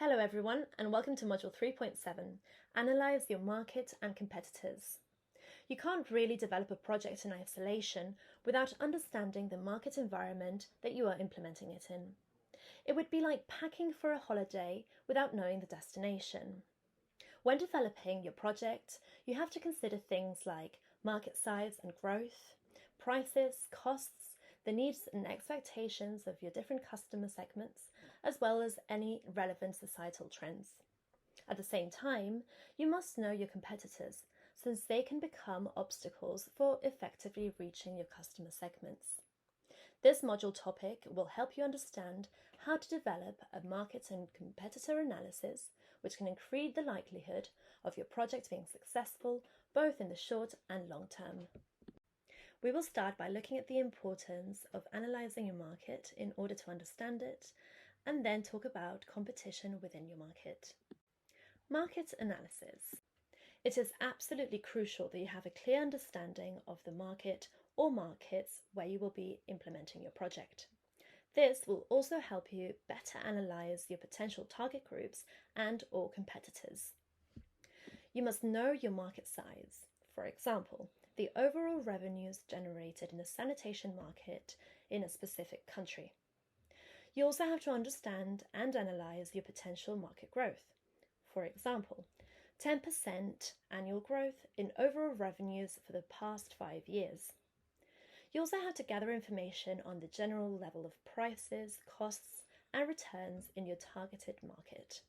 Hello everyone and welcome to Module 3.7, Analyse your market and competitors. You can't really develop a project in isolation without understanding the market environment that you are implementing it in. It would be like packing for a holiday without knowing the destination. When developing your project, you have to consider things like market size and growth, prices, costs, the needs and expectations of your different customer segments, as well as any relevant societal trends. At the same time, you must know your competitors, since they can become obstacles for effectively reaching your customer segments. This module topic will help you understand how to develop a market and competitor analysis, which can increase the likelihood of your project being successful both in the short and long term. We will start by looking at the importance of analysing your market in order to understand it, and then talk about competition within your market. Market analysis. It is absolutely crucial that you have a clear understanding of the market or markets where you will be implementing your project. This will also help you better analyse your potential target groups and/or competitors. You must know your market size. For example, the overall revenues generated in the sanitation market in a specific country. You also have to understand and analyse your potential market growth. For example, 10% annual growth in overall revenues for the past 5 years. You also have to gather information on the general level of prices, costs, and returns in your targeted market.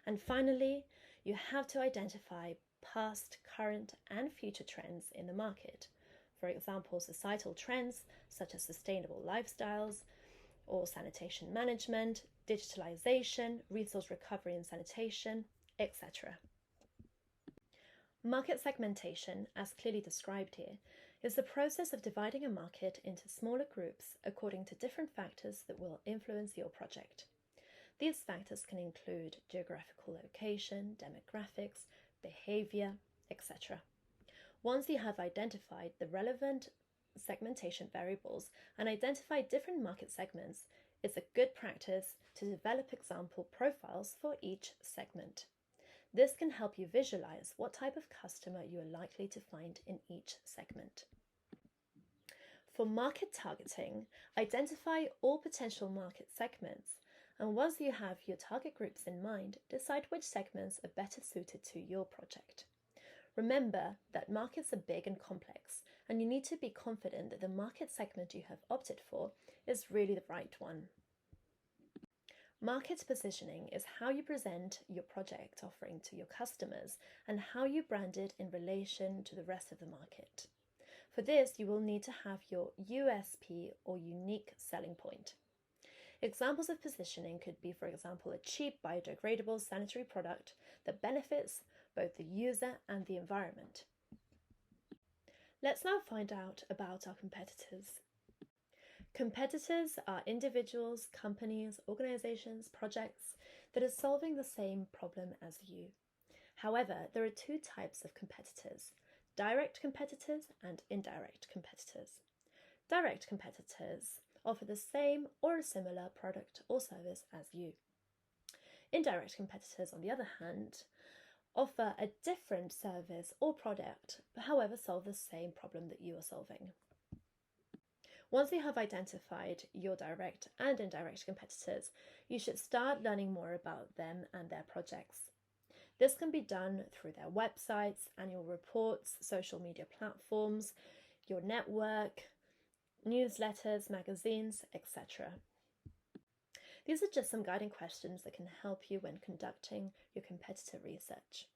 And finally, you have to identify past, current, and future trends in the market. For example, societal trends such as sustainable lifestyles or sanitation management, digitalization, resource recovery and sanitation, etc. Market segmentation, as clearly described here, is the process of dividing a market into smaller groups according to different factors that will influence your project. These factors can include geographical location, demographics, behavior, etc. Once you have identified the relevant segmentation variables and identified different market segments, it's a good practice to develop example profiles for each segment. This can help you visualize what type of customer you are likely to find in each segment. For market targeting, identify all potential market segments, and once you have your target groups in mind, decide which segments are better suited to your project. Remember that markets are big and complex, and you need to be confident that the market segment you have opted for is really the right one. Market positioning is how you present your project offering to your customers and how you brand it in relation to the rest of the market. For this, you will need to have your USP or unique selling point. Examples of positioning could be, for example, a cheap biodegradable sanitary product that benefits both the user and the environment. Let's now find out about our competitors. Competitors are individuals, companies, organizations, projects that are solving the same problem as you. However, there are two types of competitors: direct competitors and indirect competitors. Direct competitors offer the same or a similar product or service as you. Indirect competitors, on the other hand, offer a different service or product, but however solve the same problem that you are solving. Once you have identified your direct and indirect competitors, you should start learning more about them and their projects. This can be done through their websites, annual reports, social media platforms, your network, newsletters, magazines, etc. These are just some guiding questions that can help you when conducting your competitor research.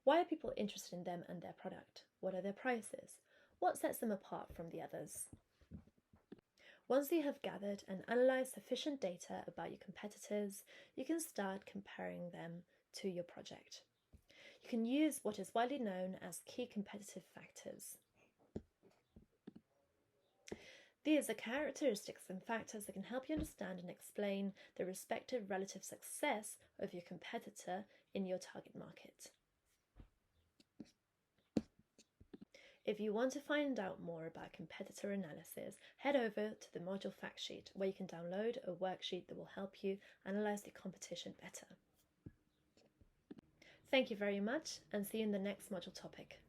Why are people interested in them and their product? What are their prices? What sets them apart from the others? Once you have gathered and analysed sufficient data about your competitors, you can start comparing them to your project. You can use what is widely known as key competitive factors. These are characteristics and factors that can help you understand and explain the respective relative success of your competitor in your target market. If you want to find out more about competitor analysis, head over to the module fact sheet where you can download a worksheet that will help you analyse the competition better. Thank you very much, and see you in the next module topic.